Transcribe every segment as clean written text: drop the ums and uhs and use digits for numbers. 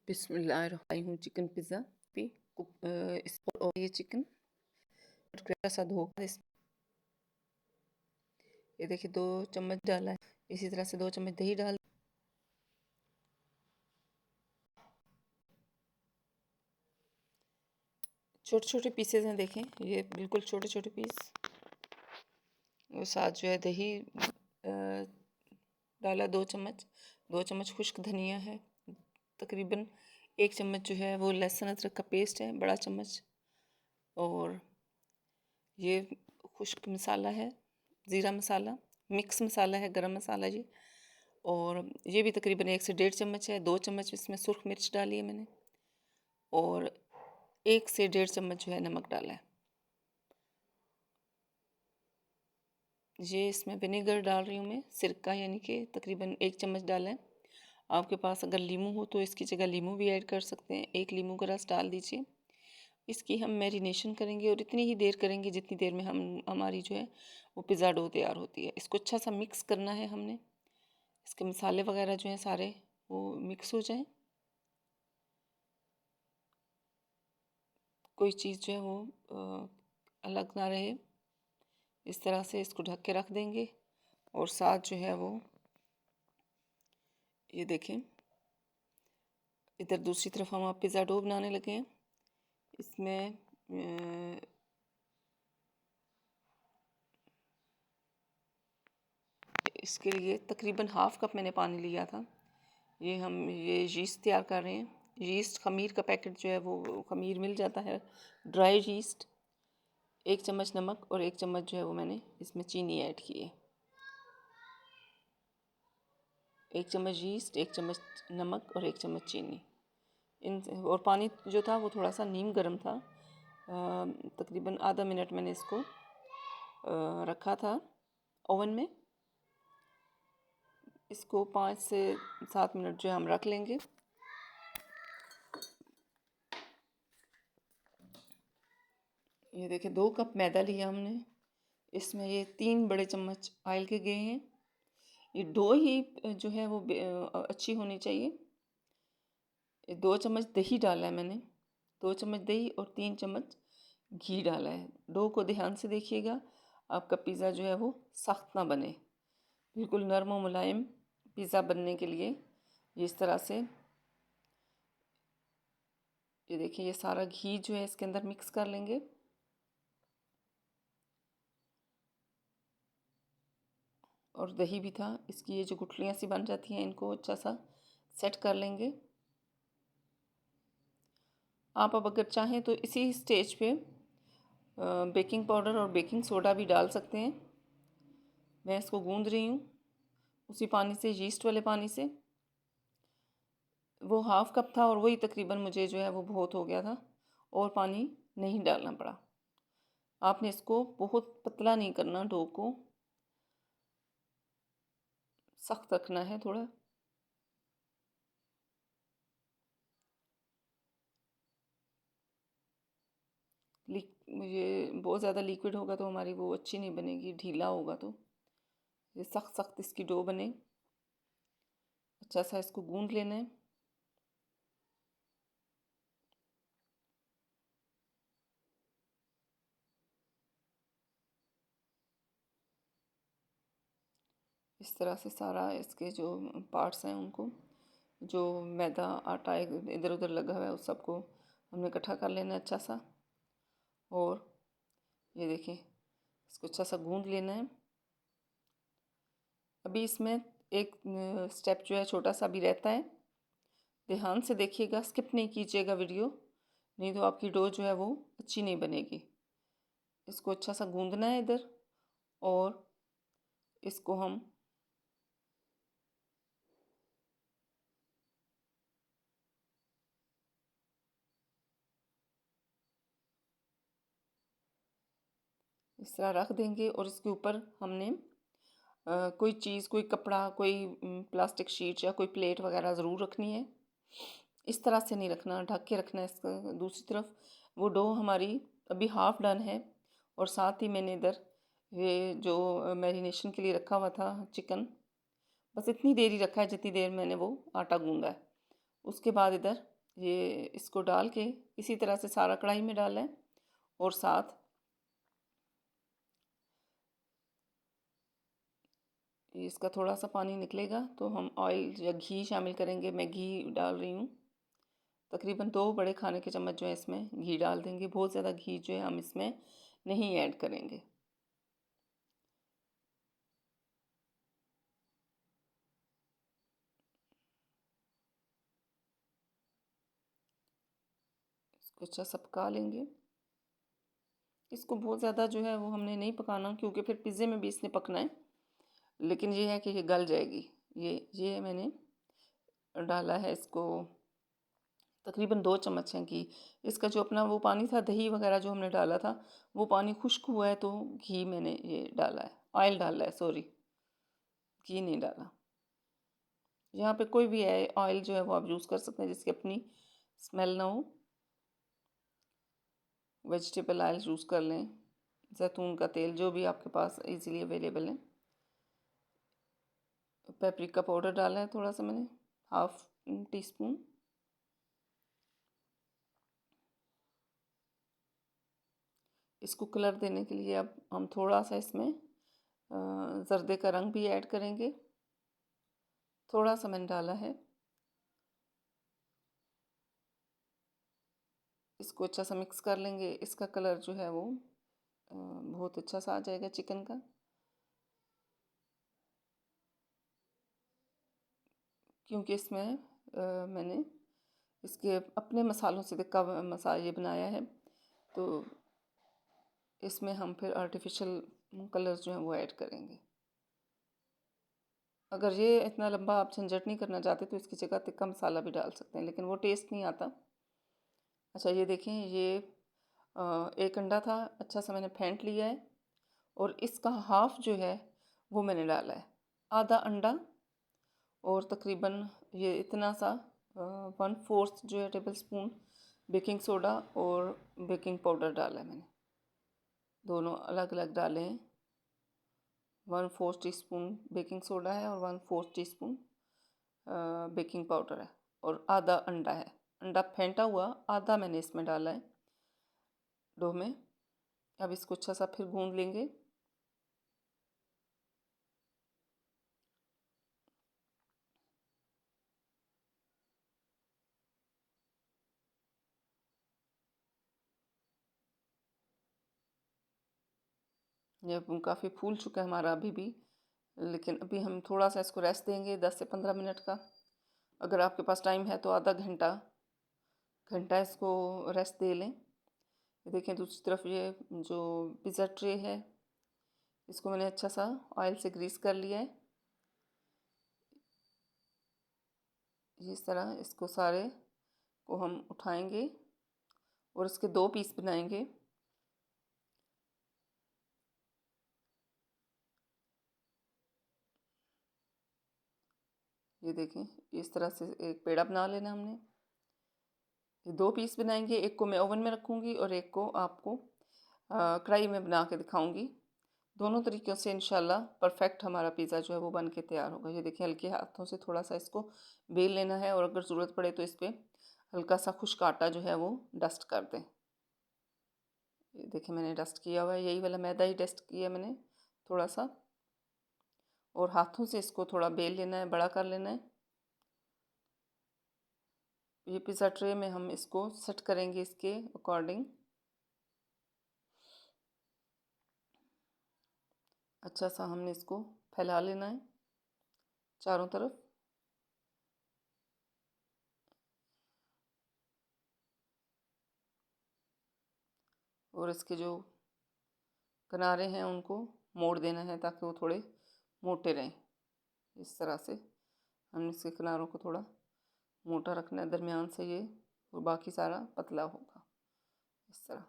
बिस्मिल्लाहिर्रहमानिर्रहीम। हूँ chicken pizza भी और ये चिकन सा धोकर ये देखिए 2 चम्मच डाला है। इसी तरह से 2 चम्मच दही डाल, छोटे छोटे पीसेज हैं, देखें ये बिल्कुल छोटे छोटे पीस। और साथ जो है दही डाला 2 चम्मच। 2 चम्मच खुश्क धनिया है। तकरीबन 1 चम्मच जो है वो लहसुन अदरक का पेस्ट है, बड़ा चम्मच। और ये खुश्क मसाला है, ज़ीरा मसाला, मिक्स मसाला है, गरम मसाला जी। और ये भी तकरीबन 1 से 1.5 चम्मच है। 2 चम्मच इसमें सुर्ख मिर्च डाली है मैंने। और 1 से 1.5 चम्मच जो है नमक डाला है। ये इसमें विनेगर डाल रही हूँ मैं, सिरका, यानी कि तकरीबन 1 चम्मच डाला है। आपके पास अगर लीमू हो तो इसकी जगह लीमू भी ऐड कर सकते हैं। 1 लीमू का रस डाल दीजिए। इसकी हम मैरिनेशन करेंगे और इतनी ही देर करेंगे जितनी देर में हमारी जो है वो पिज़्ज़ा डो तैयार होती है। इसको अच्छा सा मिक्स करना है हमने। इसके मसाले वगैरह जो हैं सारे वो मिक्स हो जाएं, कोई चीज़ जो है वो अलग ना रहे। इस तरह से इसको ढक के रख देंगे। और साथ जो है वो ये देखें, इधर दूसरी तरफ हम आप पिज़्ज़ा डो बनाने लगे हैं। इसमें इसके लिए तकरीबन ½ कप मैंने पानी लिया था। ये यीस्ट तैयार कर रहे हैं। यीस्ट खमीर का पैकेट जो है वो खमीर मिल जाता है, ड्राई यीस्ट। 1 चम्मच नमक और 1 चम्मच जो है वो मैंने इसमें चीनी ऐड की है। 1 चम्मच यीस्ट, 1 चम्मच नमक और 1 चम्मच चीनी। और पानी जो था वो थोड़ा सा नीम गर्म था। तकरीबन आधा मिनट मैंने इसको रखा था ओवन में। इसको 5 से 7 मिनट जो है हम रख लेंगे। ये देखिए 2 कप मैदा लिया हमने। इसमें ये 3 बड़े चम्मच ऑयल के गए हैं। ये डो ही जो है वो अच्छी होनी चाहिए। 2 चम्मच दही डाला है मैंने, 2 चम्मच दही और 3 चम्मच घी डाला है। डो को ध्यान से देखिएगा, आपका पिज़्ज़ा जो है वो सख्त ना बने। बिल्कुल नरम और मुलायम पिज़्ज़ा बनने के लिए इस तरह से ये देखिए, ये सारा घी जो है इसके अंदर मिक्स कर लेंगे। और दही भी था, इसकी ये जो गुठलियाँ सी बन जाती हैं इनको अच्छा सा सेट कर लेंगे। आप अब अगर चाहें तो इसी स्टेज पे बेकिंग पाउडर और बेकिंग सोडा भी डाल सकते हैं। मैं इसको गूंद रही हूँ उसी पानी से, यीस्ट वाले पानी से। वो ½ कप था और वही तकरीबन मुझे जो है वो बहुत हो गया था, और पानी नहीं डालना पड़ा। आपने इसको बहुत पतला नहीं करना, डो को सख्त रखना है थोड़ा। ये बहुत ज़्यादा लिक्विड होगा तो हमारी वो अच्छी नहीं बनेगी, ढीला होगा तो ये सख्त सख्त इसकी डो बने। अच्छा सा इसको गूंद लेना है। इस तरह से सारा इसके जो पार्ट्स हैं उनको, जो मैदा आटा इधर उधर लगा हुआ है उस सबको हमने इकट्ठा कर लेना है अच्छा सा। और ये देखिए, इसको अच्छा सा गूंद लेना है। अभी इसमें एक स्टेप जो है छोटा सा भी रहता है, ध्यान से देखिएगा, स्किप नहीं कीजिएगा वीडियो, नहीं तो आपकी डो जो है वो अच्छी नहीं बनेगी। इसको अच्छा सा गूंदना है इधर, और इसको हम इस तरह रख देंगे। और इसके ऊपर हमने कोई चीज़, कोई कपड़ा, कोई प्लास्टिक शीट या कोई प्लेट वगैरह ज़रूर रखनी है। इस तरह से नहीं रखना, ढक के रखना है इसका। दूसरी तरफ वो डो हमारी अभी हाफ डन है। और साथ ही मैंने इधर ये जो मैरिनेशन के लिए रखा हुआ था चिकन, बस इतनी देर ही रखा है जितनी देर मैंने वो आटा गूंदा है। उसके बाद इधर ये इसको डाल के इसी तरह से सारा कढ़ाई में डाला है, और साथ इसका थोड़ा सा पानी निकलेगा तो हम ऑयल या घी शामिल करेंगे। मैं घी डाल रही हूँ, तकरीबन 2 बड़े खाने के चम्मच जो है इसमें घी डाल देंगे। बहुत ज़्यादा घी जो है हम इसमें नहीं ऐड करेंगे। इसको अच्छा सा पका लेंगे। इसको बहुत ज़्यादा जो है वो हमने नहीं पकाना, क्योंकि फिर पिज़्ज़े में भी इसने पकना है। लेकिन ये है कि ये गल जाएगी। ये मैंने डाला है इसको तकरीबन 2 चम्मच हैं घी। इसका जो अपना वो पानी था, दही वगैरह जो हमने डाला था, वो पानी खुश्क हुआ है, तो घी मैंने ये डाला है, ऑयल डाला है, सॉरी, घी नहीं डाला। यहाँ पे कोई भी है ऑयल जो है वो आप यूज़ कर सकते हैं जिसकी अपनी स्मेल ना हो। वेजिटेबल ऑयल यूज़ कर लें, जैतून का तेल, जो भी आपके पास इजीली अवेलेबल है। पेपरिका पाउडर डाला है थोड़ा सा मैंने, 1/2 टीस्पून। इसको कलर देने के लिए अब हम थोड़ा सा इसमें ज़र्दे का रंग भी ऐड करेंगे। थोड़ा सा मैंने डाला है। इसको अच्छा सा मिक्स कर लेंगे। इसका कलर जो है वो बहुत अच्छा सा आ जाएगा चिकन का। क्योंकि इसमें मैंने इसके अपने मसालों से का मसाला ये बनाया है, तो इसमें हम फिर आर्टिफिशियल कलर्स जो हैं वो ऐड करेंगे। अगर ये इतना लंबा आप झंझट नहीं करना चाहते तो इसकी जगह तिक्का मसाला भी डाल सकते हैं, लेकिन वो टेस्ट नहीं आता। अच्छा, ये देखें, ये एक अंडा था, अच्छा सा मैंने फेंट लिया है, और इसका हाफ जो है वो मैंने डाला है, आधा अंडा। और तकरीबन ये इतना सा 1/4 जो है टेबल स्पून बेकिंग सोडा और बेकिंग पाउडर डाला है मैंने, दोनों अलग अलग डाले हैं। 1/4 टीस्पून बेकिंग सोडा है और 1/4 टीस्पून बेकिंग पाउडर है, और आधा अंडा है। अंडा फेंटा हुआ आधा मैंने इसमें डाला है डो में। अब इसको अच्छा सा फिर गूंद लेंगे। ये काफ़ी फूल चुका है हमारा अभी भी, लेकिन अभी हम थोड़ा सा इसको रेस्ट देंगे 10 से 15 मिनट का। अगर आपके पास टाइम है तो आधा घंटा घंटा इसको रेस्ट दे लें। ये देखें, दूसरी तरफ ये जो पिज़्ज़ा ट्रे है, इसको मैंने अच्छा सा ऑयल से ग्रीस कर लिया है। इस तरह इसको सारे को हम उठाएंगे और इसके 2 पीस बनाएंगे। ये देखें, इस तरह से एक पेड़ा बना लेना हमने। ये 2 पीस बनाएंगे, एक को मैं ओवन में रखूँगी और एक को आपको कढ़ाई में बना के दिखाऊँगी। दोनों तरीक़ों से इंशाल्लाह परफेक्ट हमारा पिज़्ज़ा जो है वो बन के तैयार होगा। ये देखिए, हल्के हाथों से थोड़ा सा इसको बेल लेना है, और अगर ज़रूरत पड़े तो इस पर हल्का सा खुश्क आटा जो है वो डस्ट कर दें। ये देखिए, मैंने डस्ट किया हुआ है, यही वाला मैदा ही डस्ट किया मैंने थोड़ा सा, और हाथों से इसको थोड़ा बेल लेना है, बड़ा कर लेना है। ये पिज़्ज़ा ट्रे में हम इसको सेट करेंगे इसके अकॉर्डिंग। अच्छा सा हमने इसको फैला लेना है चारों तरफ। और इसके जो किनारे हैं उनको मोड़ देना है ताकि वो थोड़े मोटे रहें। इस तरह से हमने इसके किनारों को थोड़ा मोटा रखना है दरमियान से ये, और बाकी सारा पतला होगा इस तरह।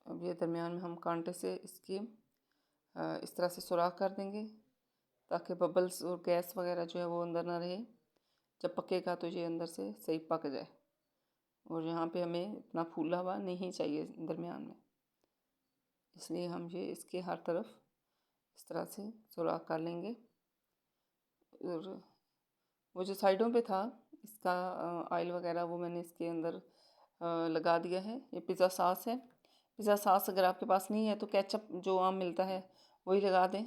अब ये दरमियान में हम कांटे से इसकी इस तरह से सुराख कर देंगे ताकि बबल्स और गैस वगैरह जो है वो अंदर ना रहे। जब पकेगा तो ये अंदर से सही पक जाए, और यहाँ पे हमें इतना फूला हुआ नहीं चाहिए दरमियान में, इसलिए हम ये इसके हर तरफ इस तरह से सुराख कर लेंगे। और वो जो साइडों पे था इसका ऑयल वगैरह वो मैंने इसके अंदर लगा दिया है। ये पिज़्ज़ा सॉस है। पिज़्ज़ा सॉस अगर आपके पास नहीं है तो केचप जो आम मिलता है वही लगा दें।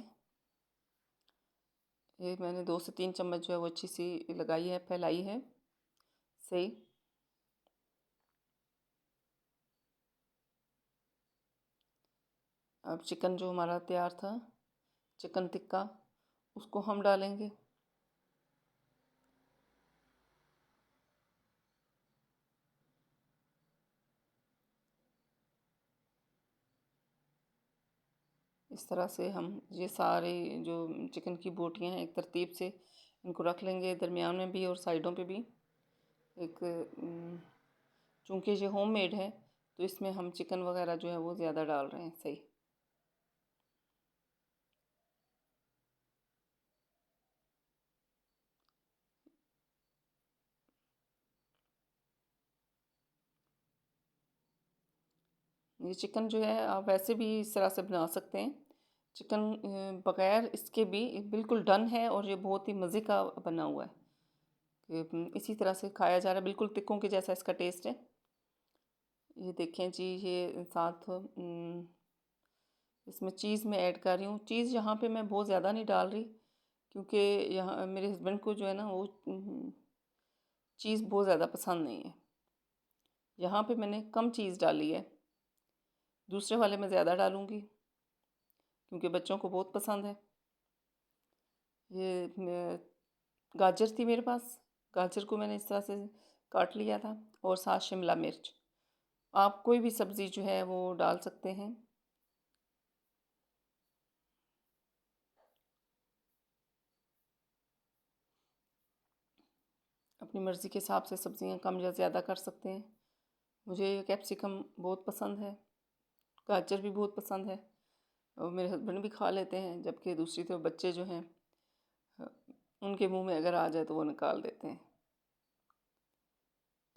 ये मैंने 2 से 3 चम्मच जो है वो अच्छी सी लगाई है, फैलाई है सही। अब चिकन जो हमारा तैयार था, चिकन टिक्का, उसको हम डालेंगे। इस तरह से हम ये सारे जो चिकन की बोटियां हैं एक तरतीब से इनको रख लेंगे, दरमियान में भी और साइडों पे भी। एक चूँकि ये होममेड है तो इसमें हम चिकन वगैरह जो है वो ज़्यादा डाल रहे हैं सही। ये चिकन जो है आप वैसे भी इस तरह से बना सकते हैं। चिकन बगैर इसके भी बिल्कुल डन है और ये बहुत ही मज़े का बना हुआ है कि इसी तरह से खाया जा रहा है, बिल्कुल टिक्कों के जैसा इसका टेस्ट है। ये देखें जी, ये साथ इसमें चीज़ मैं ऐड कर रही हूँ। चीज़ यहाँ पे मैं बहुत ज़्यादा नहीं डाल रही क्योंकि यहाँ मेरे हस्बैंड को जो है ना वो चीज़ बहुत ज़्यादा पसंद नहीं है। यहाँ पे मैंने कम चीज़ डाली है, दूसरे वाले में ज़्यादा डालूँगी क्योंकि बच्चों को बहुत पसंद है। ये गाजर थी मेरे पास, गाजर को मैंने इस तरह से काट लिया था और साथ शिमला मिर्च। आप कोई भी सब्ज़ी जो है वो डाल सकते हैं। अपनी मर्ज़ी के हिसाब से सब्ज़ियाँ कम या ज़्यादा कर सकते हैं। मुझे कैप्सिकम बहुत पसंद है, गाजर भी बहुत पसंद है और मेरे हस्बैंड भी खा लेते हैं, जबकि दूसरी तरफ बच्चे जो हैं उनके मुंह में अगर आ जाए तो वो निकाल देते हैं।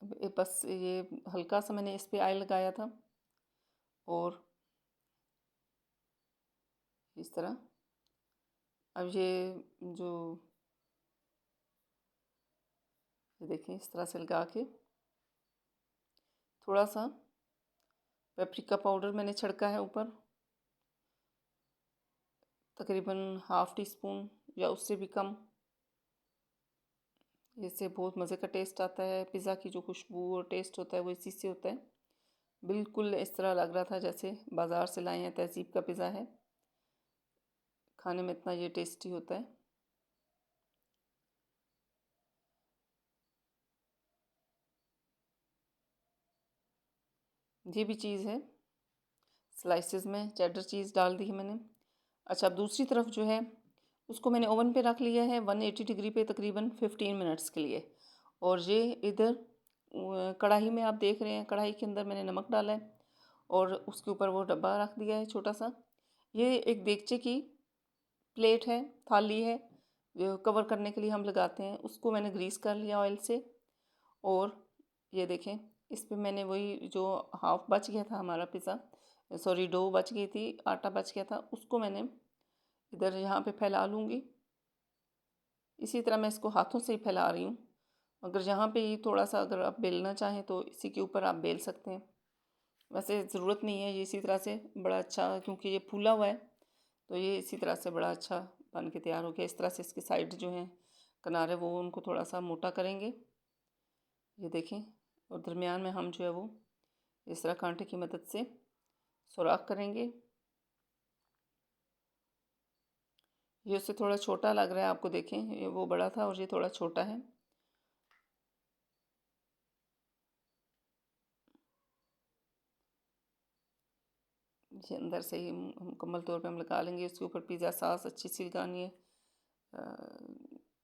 अब बस ये हल्का सा मैंने इस पे ऑयल लगाया था और इस तरह अब ये जो ये देखें इस तरह से लगा के थोड़ा सा पेपरिका पाउडर मैंने छिड़का है ऊपर, तकरीबन ½ टी स्पून या उससे भी कम। इससे बहुत मज़े का टेस्ट आता है। पिज़्ज़ा की जो खुशबू और टेस्ट होता है वो इसी से होता है। बिल्कुल इस तरह लग रहा था जैसे बाज़ार से लाए हैं, तहज़ीब का पिज़्ज़ा है। खाने में इतना ये टेस्टी होता है। ये भी चीज़ है, स्लाइसेस में चेडर चीज़ डाल दी है मैंने। अच्छा, अब दूसरी तरफ जो है उसको मैंने ओवन पे रख लिया है 180 डिग्री पे तकरीबन 15 मिनट्स के लिए। और ये इधर कढ़ाई में आप देख रहे हैं, कढ़ाई के अंदर मैंने नमक डाला है और उसके ऊपर वो डब्बा रख दिया है छोटा सा। ये एक देगचे की प्लेट है, थाली है, जो कवर करने के लिए हम लगाते हैं, उसको मैंने ग्रीस कर लिया ऑयल से। और ये देखें इस पे मैंने वही जो हाफ बच गया था हमारा पिज़्ज़ा, सॉरी डो बच गई थी, आटा बच गया था, उसको मैंने इधर यहाँ पे फैला लूँगी। इसी तरह मैं इसको हाथों से ही फैला रही हूँ। अगर यहाँ पे ही थोड़ा सा अगर आप बेलना चाहें तो इसी के ऊपर आप बेल सकते हैं। वैसे ज़रूरत नहीं है, ये इसी तरह से बड़ा अच्छा, क्योंकि ये फूला हुआ है तो ये इसी तरह से बड़ा अच्छा बन के तैयार हो गया। इस तरह से इसकी साइड जो हैं किनारे वो उनको थोड़ा सा मोटा करेंगे, ये देखें। और दरमियान में हम जो है वो इस तरह कांटे की मदद से सुराख करेंगे। ये उससे थोड़ा छोटा लग रहा है आपको, देखें ये वो बड़ा था और ये थोड़ा छोटा है। ये अंदर से ही मुकम्मल तौर पे हम लगा लेंगे। इसके ऊपर पिज़्ज़ा सॉस अच्छी सी लगानी है,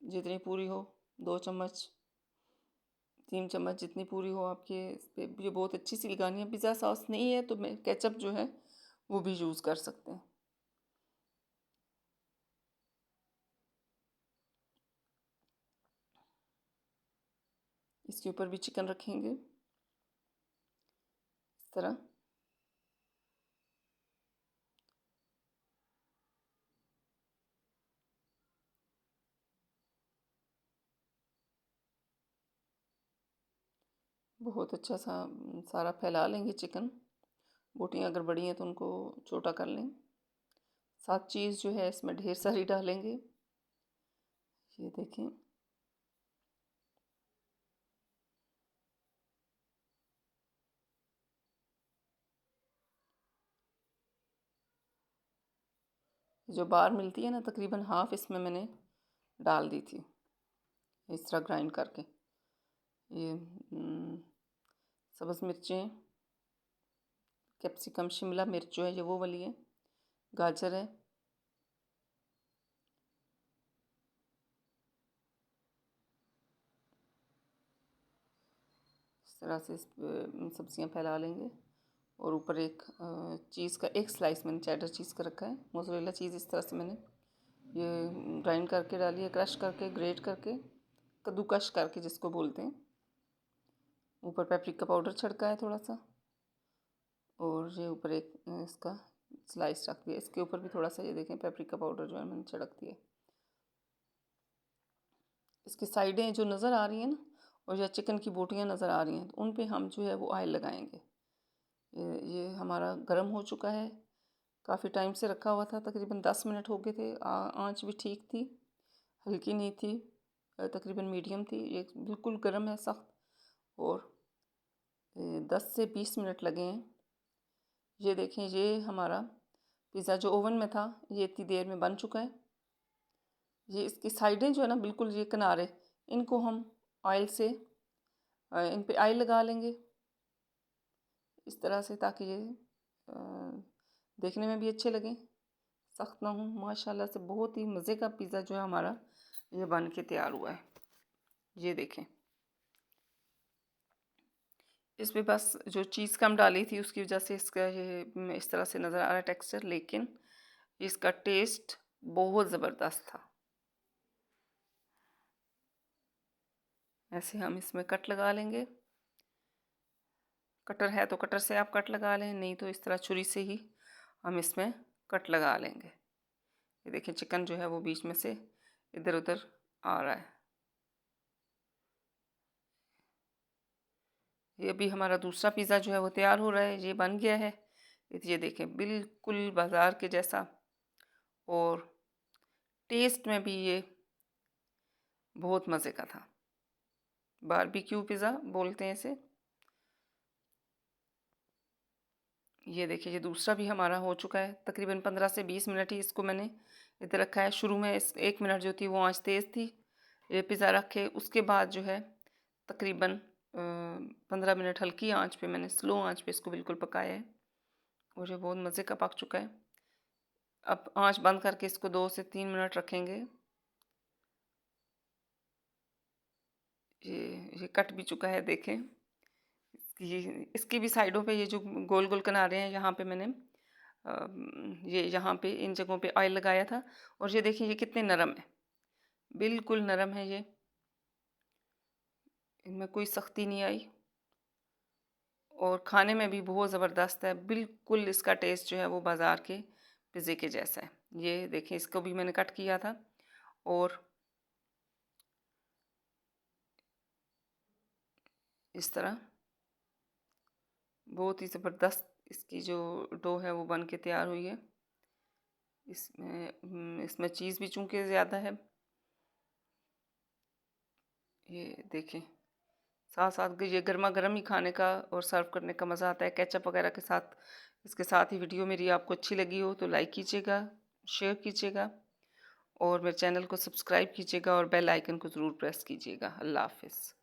जितनी पूरी हो, 2 चम्मच 3 चम्मच जितनी पूरी हो आपके इस पे ये बहुत अच्छी सी लगानी है। पिज़्ज़ा सॉस नहीं है तो मैं केचप जो है वो भी यूज़ कर सकते हैं। इसके ऊपर भी चिकन रखेंगे इस तरह। बहुत अच्छा सा सारा फैला लेंगे चिकन। बोटियाँ अगर बड़ी हैं तो उनको छोटा कर लें। साथ चीज़ जो है इसमें ढेर सारी डालेंगे। ये देखें, जो बार मिलती है ना, तकरीबन हाफ इसमें मैंने डाल दी थी, इस तरह ग्राइंड करके। ये सब्ज़ मिर्चें, कैप्सिकम, शिमला मिर्च जो है ये वो वाली है, गाजर है, इस तरह से सब्जियां फैला लेंगे। और ऊपर एक चीज़ का एक स्लाइस मैंने चेडर चीज़ का रखा है, मोज़रेला चीज़ इस तरह से मैंने ये ग्राइंड करके डाली है, क्रश करके, ग्रेट करके, कद्दूकश करके जिसको बोलते हैं। ऊपर पेपरिका पाउडर छिड़का है थोड़ा सा, और ये ऊपर एक इसका स्लाइस रख दिया। इसके ऊपर भी थोड़ा सा ये देखें पेपरिका पाउडर जो है मैंने छिड़क दिया। इसकी साइडें जो नज़र आ रही हैं ना, और या चिकन की बोटियाँ नज़र आ रही हैं, तो उन पे हम जो है वो ऑयल लगाएंगे। ये हमारा गर्म हो चुका है, काफ़ी टाइम से रखा हुआ था, तकरीबन 10 मिनट हो गए थे। आँच भी ठीक थी, हल्की नहीं थी, तकरीबन मीडियम थी। ये बिल्कुल गर्म है, सख्त। और 10 से 20 मिनट लगे हैं। ये देखें, ये हमारा पिज़्ज़ा जो ओवन में था ये इतनी देर में बन चुका है। ये इसकी साइडें जो है ना, बिल्कुल ये किनारे, इनको हम ऑयल से इन पे ऑयल लगा लेंगे इस तरह से, ताकि ये देखने में भी अच्छे लगें, सख्त ना हो। माशाल्लाह से बहुत ही मज़े का पिज़्ज़ा जो है हमारा ये बन के तैयार हुआ है। ये देखें, इस पे बस जो चीज़ कम डाली थी उसकी वजह से इसका ये इस तरह से नज़र आ रहा है टेक्सचर, लेकिन इसका टेस्ट बहुत ज़बरदस्त था। ऐसे हम इसमें कट लगा लेंगे। कटर है तो कटर से आप कट लगा लें, नहीं तो इस तरह छुरी से ही हम इसमें कट लगा लेंगे। ये देखिए, चिकन जो है वो बीच में से इधर उधर आ रहा है। ये अभी हमारा दूसरा पिज़्ज़ा जो है वो तैयार हो रहा है, ये बन गया है। ये देखें, बिल्कुल बाज़ार के जैसा, और टेस्ट में भी ये बहुत मज़े का था। बारबेक्यू पिज़्ज़ा बोलते हैं इसे। ये देखिए, ये दूसरा भी हमारा हो चुका है। तकरीबन 15 से 20 मिनट ही इसको मैंने इधर रखा है। शुरू में इस 1 मिनट जो थी वो आंच तेज़ थी ये पिज़्ज़ा रखे, उसके बाद जो है तकरीबन 15 मिनट हल्की आंच पे, मैंने स्लो आंच पे इसको बिल्कुल पकाया है, और ये बहुत मज़े का पक चुका है। अब आंच बंद करके इसको 2 से 3 मिनट रखेंगे। ये कट भी चुका है, देखें। इसकी भी साइडों पे ये जो गोल गोल किनारे हैं, यहाँ पे मैंने ये यहाँ पे इन जगहों पे ऑयल लगाया था। और ये देखिए, ये कितने नरम है, बिल्कुल नरम है ये, इनमें कोई सख्ती नहीं आई, और खाने में भी बहुत ज़बरदस्त है। बिल्कुल इसका टेस्ट जो है वो बाज़ार के पिज़्ज़े के जैसा है। ये देखें, इसको भी मैंने कट किया था, और इस तरह बहुत ही ज़बरदस्त इसकी जो डो है वो बन के तैयार हुई है। इसमें चीज़ भी चूँकि ज़्यादा है। ये देखें, साथ साथ ये गर्मा गर्म ही खाने का और सर्व करने का मज़ा आता है केचप वगैरह के साथ। इसके साथ ही वीडियो मेरी आपको अच्छी लगी हो तो लाइक कीजिएगा, शेयर कीजिएगा, और मेरे चैनल को सब्सक्राइब कीजिएगा, और बेल आइकन को ज़रूर प्रेस कीजिएगा। अल्लाह हाफ़िज़।